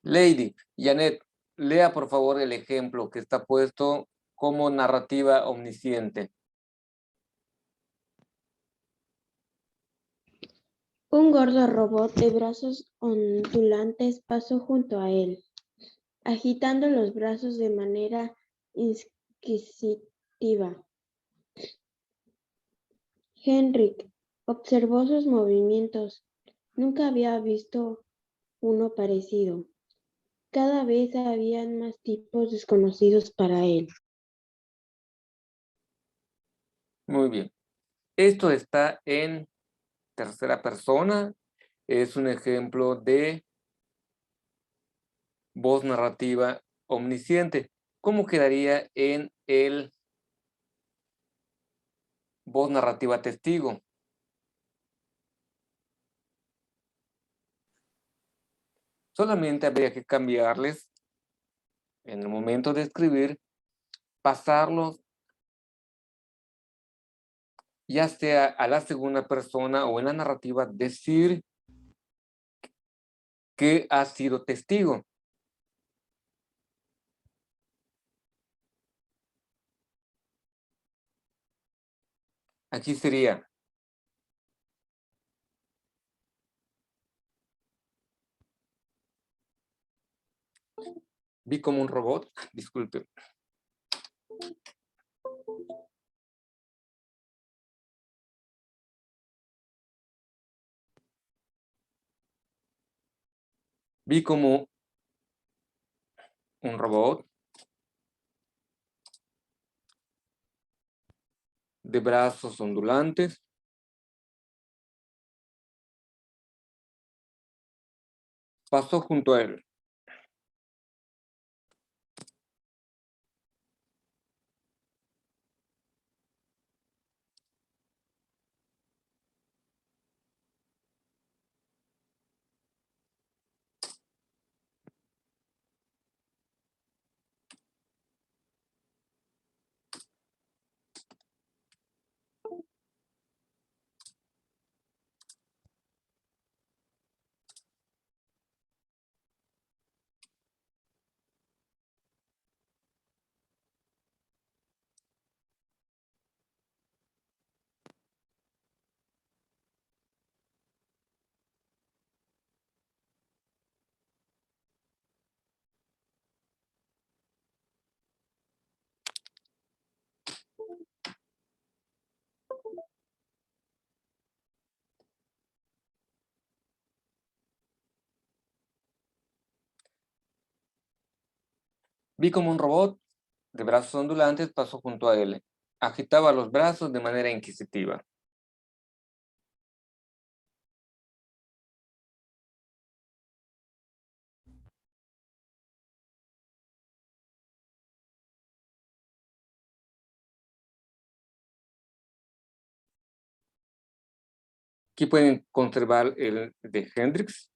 Lady, Janet, lea por favor el ejemplo que está puesto como narrativa omnisciente. Un gordo robot de brazos ondulantes pasó junto a él, agitando los brazos de manera inquisitiva. Henrik observó sus movimientos. Nunca había visto uno parecido. Cada vez habían más tipos desconocidos para él. Muy bien. Esto está en tercera persona. Es un ejemplo de voz narrativa omnisciente. ¿Cómo quedaría en el voz narrativa testigo? Solamente habría que cambiarles en el momento de escribir, pasarlos ya sea a la segunda persona o en la narrativa, decir que ha sido testigo. Aquí sería: vi como un robot, disculpe. Vi como un robot de brazos ondulantes pasó junto a él. Vi como un robot de brazos ondulantes pasó junto a él. Agitaba los brazos de manera inquisitiva. Aquí pueden conservar el de Hendrix.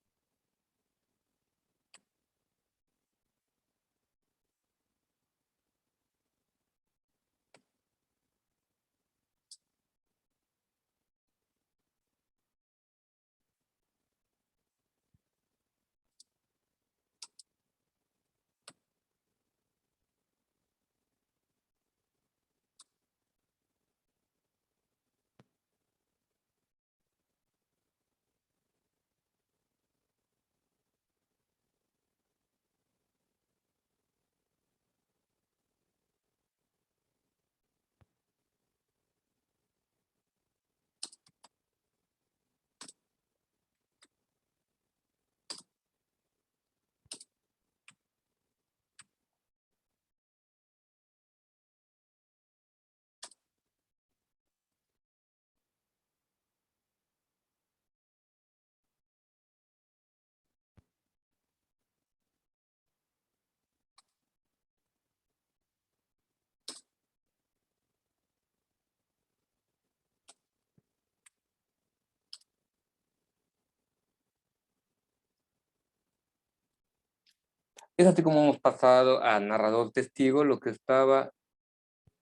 Es así como hemos pasado a narrador testigo, lo que estaba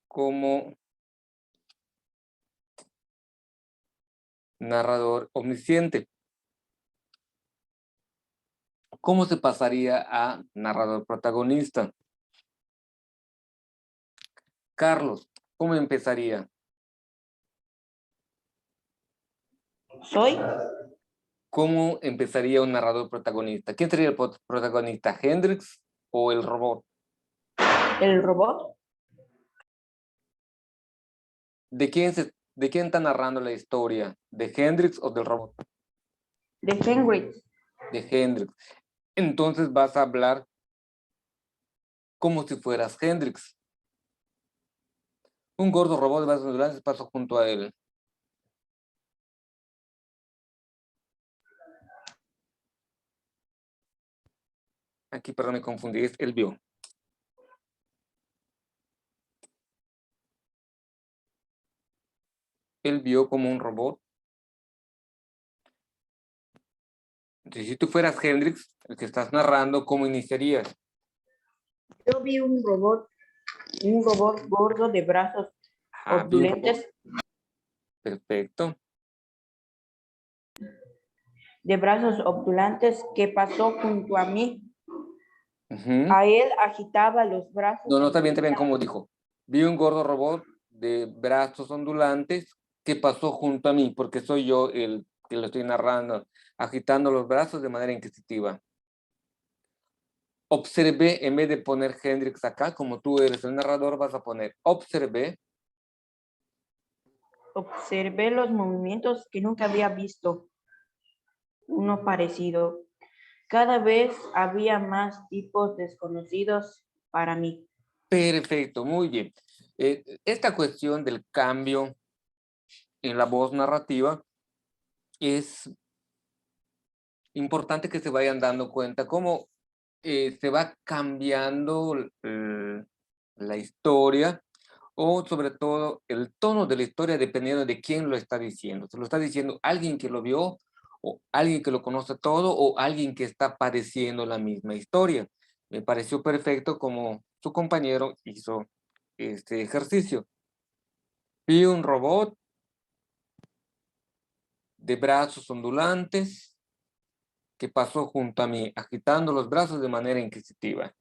como narrador omnisciente. ¿Cómo se pasaría a narrador protagonista? Carlos, ¿cómo empezaría? Soy ¿Cómo empezaría un narrador protagonista? ¿Quién sería el protagonista? ¿Hendrix o el robot? el robot ¿De quién está narrando la historia? ¿De Hendrix o del robot? de Henry. De Hendrix. Entonces vas a hablar como si fueras Hendrix. Un gordo robot de brazos ondulantes pasó junto a él. Aquí, perdón, me confundí, es él vio. Él vio como un robot. Entonces, si tú fueras Hendrix, el que estás narrando, ¿cómo iniciarías? Yo vi un robot gordo de brazos Ah, vi un robot. opulentes, Perfecto. que pasó junto a mí. Ujú. A él agitaba los brazos. No, está bien como dijo. Vi un gordo robot de brazos ondulantes que pasó junto a mí, porque soy yo el que lo estoy narrando, agitando los brazos de manera inquisitiva. Observé, en vez de poner Hendrix acá, como tú eres el narrador, vas a poner observé. Observé los movimientos que nunca había visto uno parecido. Cada vez había más tipos desconocidos para mí. Perfecto, muy bien. Esta cuestión del cambio en la voz narrativa es importante que se vayan dando cuenta cómo se va cambiando la historia o sobre todo el tono de la historia dependiendo de quién lo está diciendo. Se lo está diciendo alguien que lo vio o alguien que lo conoce todo o alguien que está padeciendo la misma historia. Me pareció perfecto como su compañero hizo este ejercicio. Vi un robot de brazos ondulantes que pasó junto a mí, agitando los brazos de manera inquisitiva.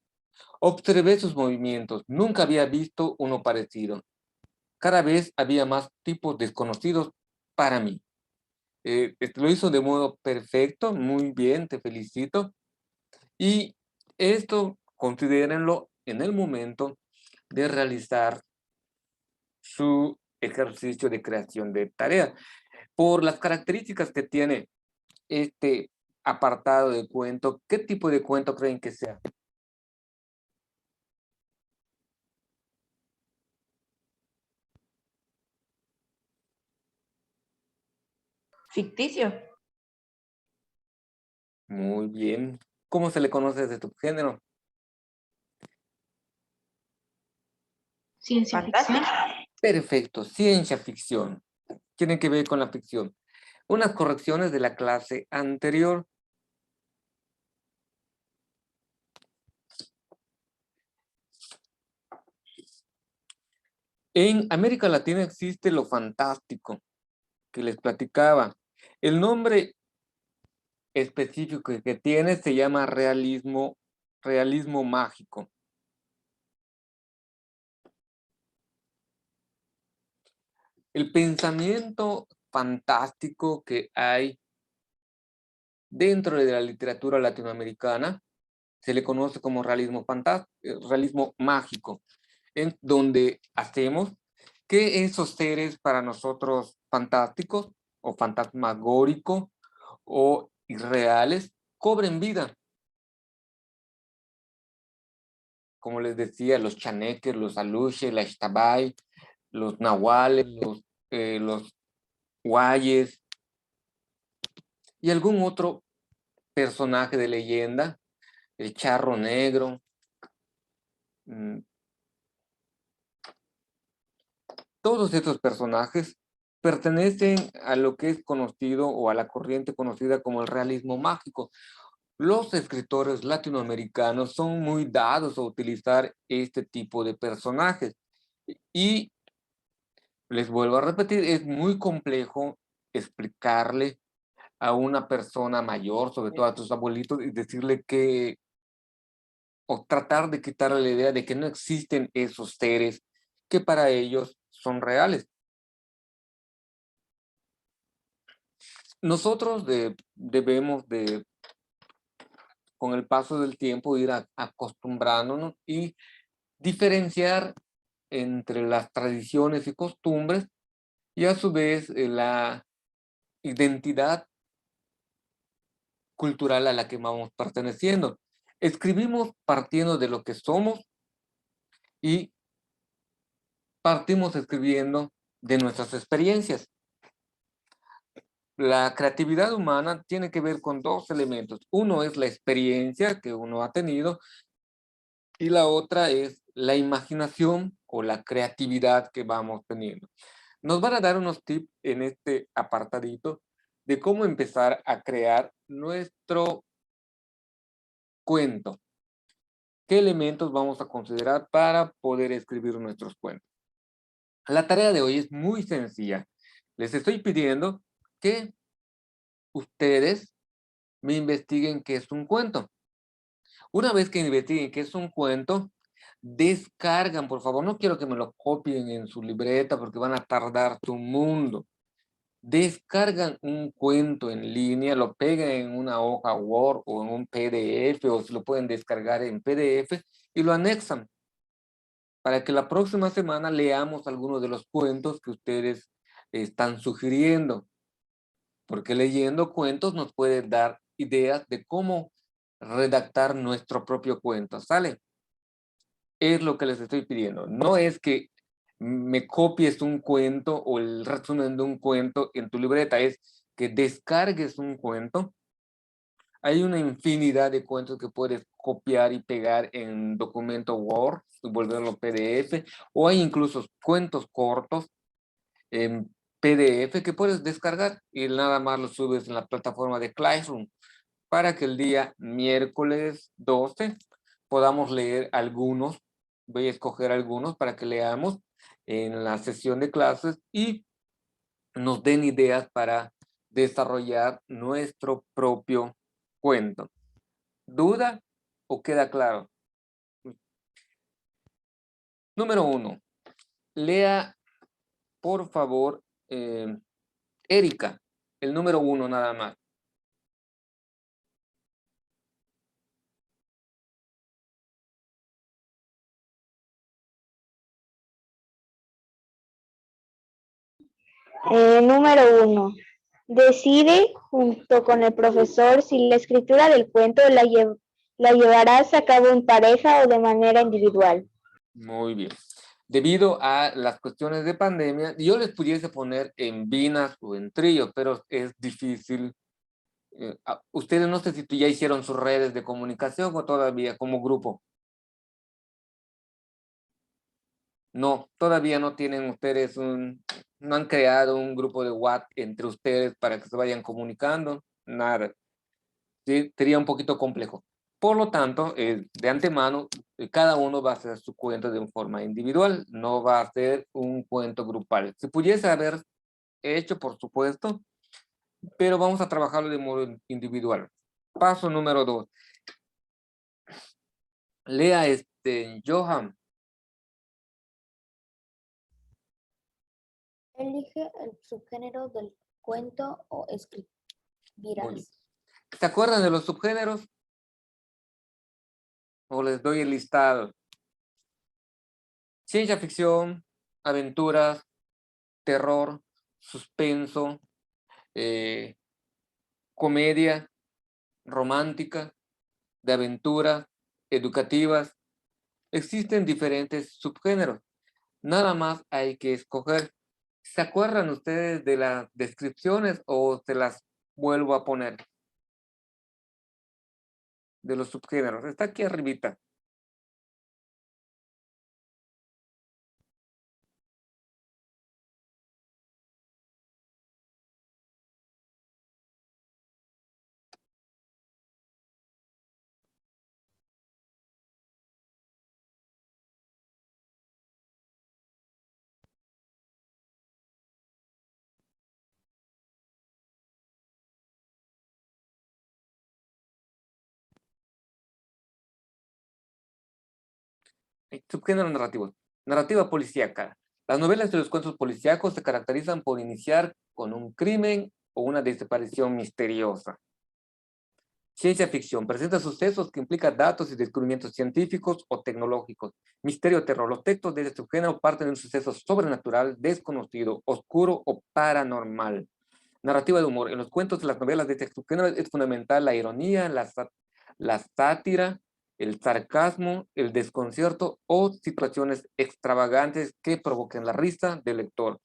Observé sus movimientos. Nunca había visto uno parecido. Cada vez había más tipos desconocidos para mí. Lo hizo de modo perfecto, muy bien, te felicito. Y esto considérenlo en el momento de realizar su ejercicio de creación de tarea. Por las características que tiene este apartado de cuento, ¿qué tipo de cuento creen que sea? Ficticio. Muy bien. ¿Cómo se le conoce desde tu género? Ciencia ficción. Perfecto, ciencia ficción. Tiene que ver con la ficción. Unas correcciones de la clase anterior. En América Latina existe lo fantástico que les platicaba. El nombre específico que tiene se llama realismo mágico. El pensamiento fantástico que hay dentro de la literatura latinoamericana se le conoce como realismo mágico, en donde hacemos que esos seres para nosotros fantásticos o fantasmagóricos o irreales cobren vida. Como les decía, los chaneques, los aluches, la xtabay, los nahuales, los guayes y algún otro personaje de leyenda, el charro negro. Todos estos personajes pertenecen a lo que es conocido o a la corriente conocida como el realismo mágico. Los escritores latinoamericanos son muy dados a utilizar este tipo de personajes. Y les vuelvo a repetir, es muy complejo explicarle a una persona mayor, sobre todo a tus abuelitos, y decirle que, o tratar de quitarle la idea de que no existen esos seres que para ellos son reales. Nosotros debemos de, con el paso del tiempo, ir acostumbrándonos y diferenciar entre las tradiciones y costumbres y a su vez la identidad cultural a la que vamos perteneciendo. Escribimos partiendo de lo que somos y partimos escribiendo de nuestras experiencias. La creatividad humana tiene que ver con dos elementos. Uno es la experiencia que uno ha tenido y la otra es la imaginación o la creatividad que vamos teniendo. Nos van a dar unos tips en este apartadito de cómo empezar a crear nuestro cuento. ¿Qué elementos vamos a considerar para poder escribir nuestros cuentos? La tarea de hoy es muy sencilla. Les estoy pidiendo que ustedes me investiguen qué es un cuento. Una vez que investiguen qué es un cuento, descargan, por favor, no quiero que me lo copien en su libreta porque van a tardar tu mundo. Descargan un cuento en línea, lo pegan en una hoja Word o en un PDF o se lo pueden descargar en PDF y lo anexan para que la próxima semana leamos algunos de los cuentos que ustedes están sugiriendo, porque leyendo cuentos nos puede dar ideas de cómo redactar nuestro propio cuento, ¿sale? Es lo que les estoy pidiendo. No es que me copies un cuento o el resumen de un cuento en tu libreta, es que descargues un cuento. Hay una infinidad de cuentos que puedes copiar y pegar en documento Word y volverlo PDF, o hay incluso cuentos cortos en PDF que puedes descargar y nada más los subes en la plataforma de Classroom para que el día miércoles 12 podamos leer algunos. Voy a escoger algunos para que leamos en la sesión de clases y nos den ideas para desarrollar nuestro propio cuento. ¿Duda o queda claro? Número 1. Lea, por favor, Erika, el número 1 nada más. Número 1. Decide junto con el profesor si la escritura del cuento la llevarás a cabo en pareja o de manera individual. Muy bien. Debido a las cuestiones de pandemia, yo les pudiese poner en binas o en trío, pero es difícil. Ustedes no sé si ya hicieron sus redes de comunicación o todavía como grupo. No, todavía no tienen ustedes no han creado un grupo de WhatsApp entre ustedes para que se vayan comunicando, nada. Sí, sería un poquito complejo. Por lo tanto, de antemano, cada uno va a hacer su cuento de forma individual, no va a ser un cuento grupal. Se pudiese haber hecho, por supuesto, pero vamos a trabajarlo de modo individual. Paso número 2. Lea Johan. Elige el subgénero del cuento o Muy bien. escribirás. ¿Se acuerdan de los subgéneros? O les doy el listado. Ciencia ficción, aventuras, terror, suspenso, comedia, romántica, de aventura, educativas. Existen diferentes subgéneros. Nada más hay que escoger. ¿Se acuerdan ustedes de las descripciones o se las vuelvo a poner? De los subgéneros. Está aquí arribita. Subgénero narrativo. Narrativa policíaca. Las novelas y los cuentos policíacos se caracterizan por iniciar con un crimen o una desaparición misteriosa. Ciencia ficción. Presenta sucesos que implican datos y descubrimientos científicos o tecnológicos. Misterio terror. Los textos de este subgénero parten de un suceso sobrenatural, desconocido, oscuro o paranormal. Narrativa de humor. En los cuentos de las novelas de este subgénero es fundamental la ironía, la sátira, el sarcasmo, el desconcierto o situaciones extravagantes que provoquen la risa del lector.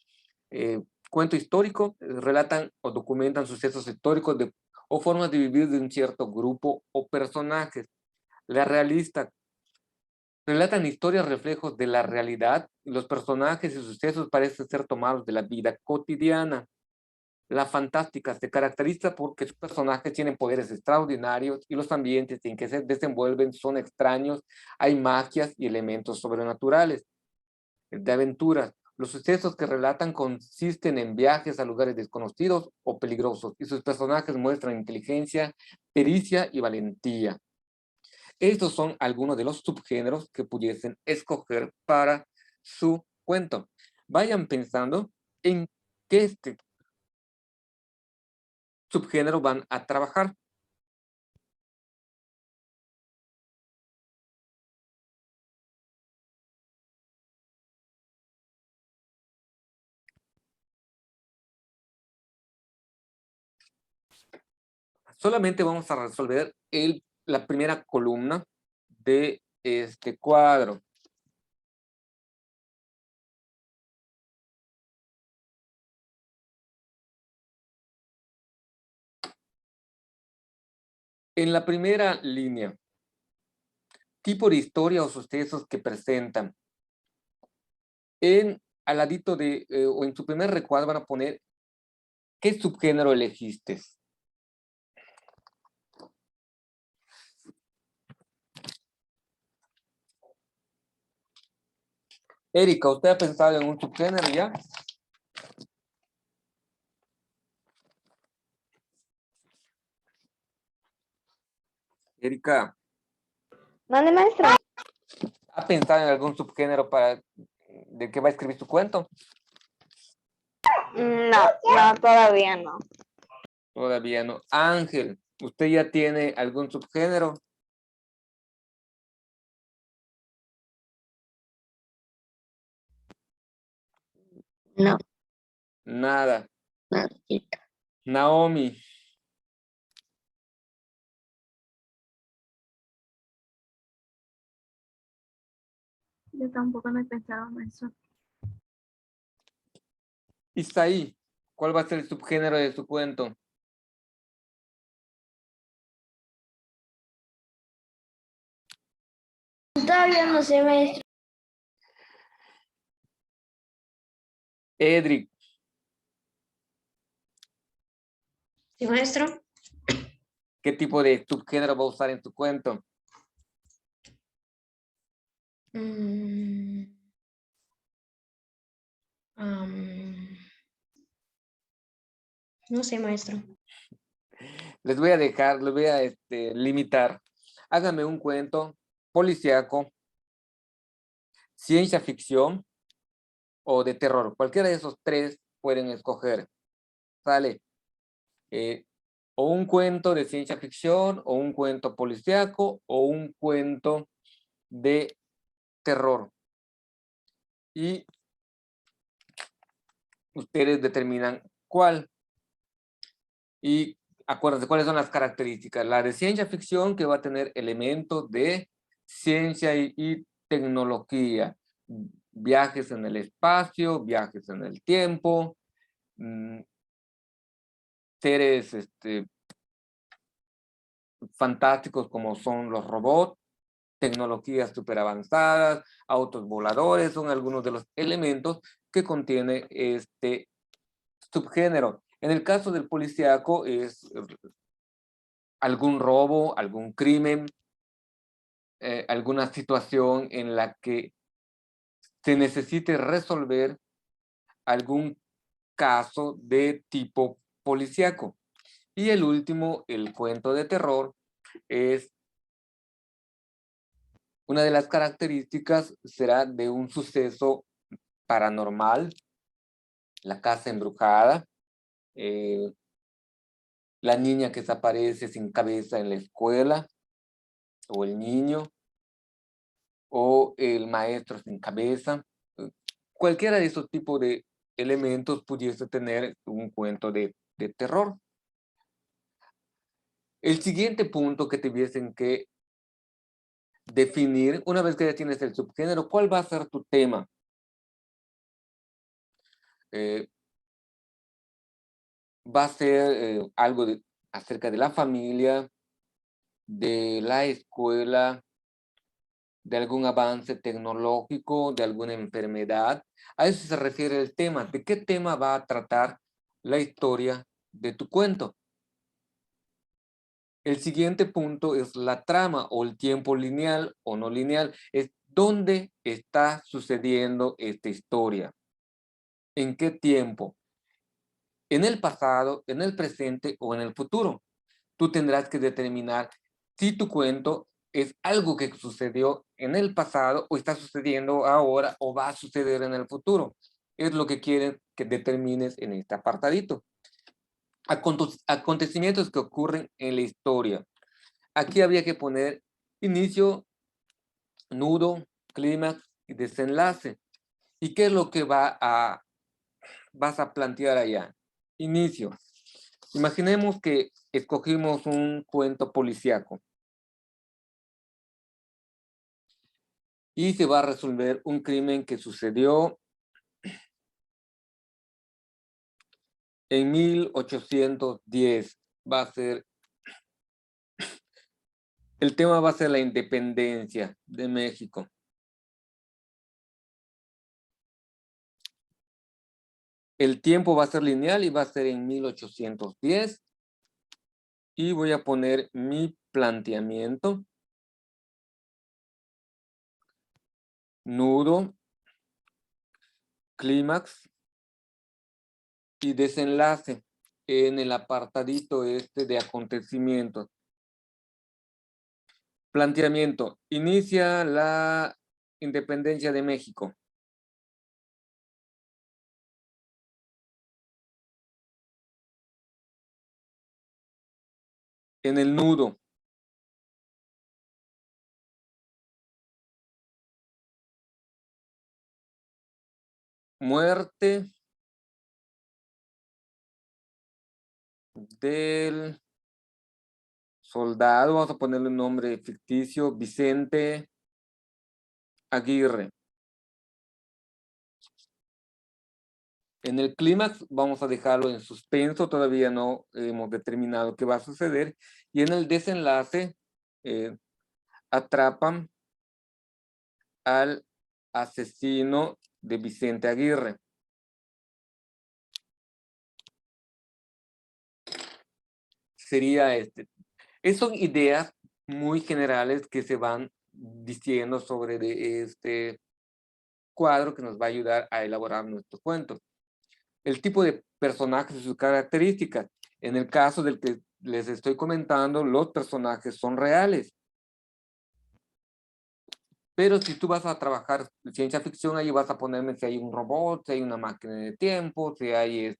Cuento histórico, relatan o documentan sucesos históricos o formas de vivir de un cierto grupo o personajes. La realista, relatan historias reflejos de la realidad. Los personajes y sucesos parecen ser tomados de la vida cotidiana. La fantástica se caracteriza porque sus personajes tienen poderes extraordinarios y los ambientes en que se desenvuelven son extraños, hay magias y elementos sobrenaturales. De aventuras, los sucesos que relatan consisten en viajes a lugares desconocidos o peligrosos y sus personajes muestran inteligencia, pericia y valentía. Estos son algunos de los subgéneros que pudiesen escoger para su cuento. Vayan pensando en qué subgénero van a trabajar. Solamente vamos a resolver la primera columna de este cuadro. En la primera línea, tipo de historia o sucesos que presentan. Al ladito o en su primer recuadro van a poner ¿qué subgénero elegiste? Erika, ¿usted ha pensado en un subgénero ya? Erika, ¿Mande, maestro? ¿ha pensado en algún subgénero de qué va a escribir su cuento? No, todavía no. Todavía no. Ángel, ¿usted ya tiene algún subgénero? No, Nada. nada. Naomi, Yo tampoco no he pensado en eso. Isaí, ¿cuál va a ser el subgénero de su cuento? Todavía no sé, maestro. Edric, Sí, maestro. ¿qué tipo de subgénero va a usar en su cuento? Mm, no sé, maestro. Les voy a limitar. Háganme un cuento policíaco, ciencia ficción o de terror. Cualquiera de esos tres pueden escoger. ¿Sale? O un cuento de ciencia ficción, o un cuento policíaco, o un cuento de terror. Y ustedes determinan cuál. Y acuérdense cuáles son las características. La de ciencia ficción, que va a tener elementos de ciencia y tecnología. Viajes en el espacio, viajes en el tiempo, seres fantásticos como son los robots, tecnologías súper avanzadas, autos voladores, son algunos de los elementos que contiene este subgénero. En el caso del policíaco es algún robo, algún crimen, alguna situación en la que se necesite resolver algún caso de tipo policíaco. Y el último, el cuento de terror, es Una de las características será de un suceso paranormal, la casa embrujada, la niña que desaparece sin cabeza en la escuela, o el niño, o el maestro sin cabeza. Cualquiera de esos tipos de elementos pudiese tener un cuento de terror. El siguiente punto que tuviesen que definir, una vez que ya tienes el subgénero, ¿cuál va a ser tu tema? Va a ser algo acerca de la familia, de la escuela, de algún avance tecnológico, de alguna enfermedad. A eso se refiere el tema. ¿De qué tema va a tratar la historia de tu cuento? El siguiente punto es la trama o el tiempo lineal o no lineal. Es dónde está sucediendo esta historia. ¿En qué tiempo? ¿En el pasado, en el presente o en el futuro? Tú tendrás que determinar si tu cuento es algo que sucedió en el pasado o está sucediendo ahora o va a suceder en el futuro. Es lo que quieren que determines en este apartadito. Acontecimientos que ocurren en la historia. Aquí habría que poner inicio, nudo, clímax y desenlace. ¿Y qué es lo que vas a plantear allá? Inicio. Imaginemos que escogimos un cuento policíaco y se va a resolver un crimen que sucedió en 1810. Va a ser, el tema va a ser la independencia de México. El tiempo va a ser lineal y va a ser en 1810. Y voy a poner mi planteamiento. Nudo, clímax y desenlace en el apartadito este de acontecimientos. Planteamiento. Inicia la independencia de México. En el nudo. Muerte del soldado, vamos a ponerle un nombre ficticio, Vicente Aguirre. En el clímax vamos a dejarlo en suspenso, todavía no hemos determinado qué va a suceder. Y en el desenlace atrapan al asesino de Vicente Aguirre. Sería este. Esas son ideas muy generales que se van diciendo sobre este cuadro que nos va a ayudar a elaborar nuestro cuento. El tipo de personajes y sus características. En el caso del que les estoy comentando, los personajes son reales. Pero si tú vas a trabajar ciencia ficción, ahí vas a ponerme si hay un robot, si hay una máquina de tiempo, si hay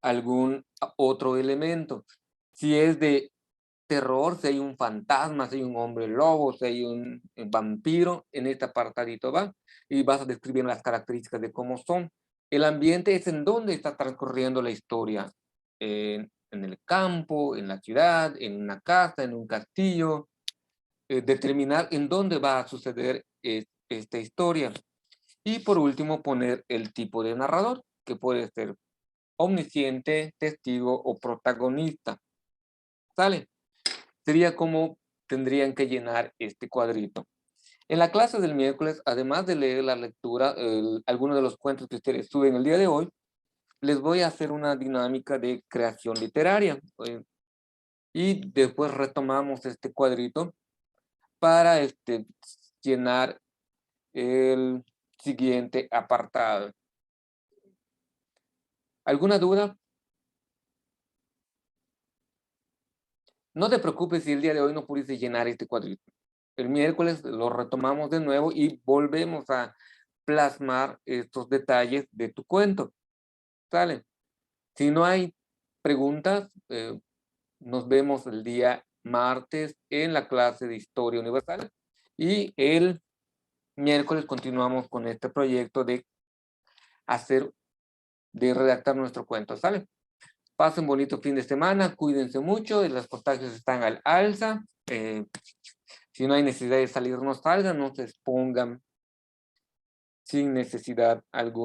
algún otro elemento. Si es de terror, si hay un fantasma, si hay un hombre lobo, si hay un vampiro, en este apartadito va, y vas a describir las características de cómo son. El ambiente es en donde está transcurriendo la historia, en el campo, en la ciudad, en una casa, en un castillo, determinar en dónde va a suceder esta historia. Y por último, poner el tipo de narrador, que puede ser omnisciente, testigo o protagonista. ¿Sale? Sería como tendrían que llenar este cuadrito. En la clase del miércoles, además de leer la lectura, algunos de los cuentos que ustedes suben el día de hoy, les voy a hacer una dinámica de creación literaria. Y después retomamos este cuadrito para llenar el siguiente apartado. ¿Alguna duda? No te preocupes si el día de hoy no pudiste llenar este cuadrito. El miércoles lo retomamos de nuevo y volvemos a plasmar estos detalles de tu cuento. ¿Sale? Si no hay preguntas, nos vemos el día martes en la clase de Historia Universal y el miércoles continuamos con este proyecto de redactar nuestro cuento. ¿Sale? Pasen un bonito fin de semana, cuídense mucho, los contagios están al alza. Si no hay necesidad de salir, no salgan, no se expongan sin necesidad alguna.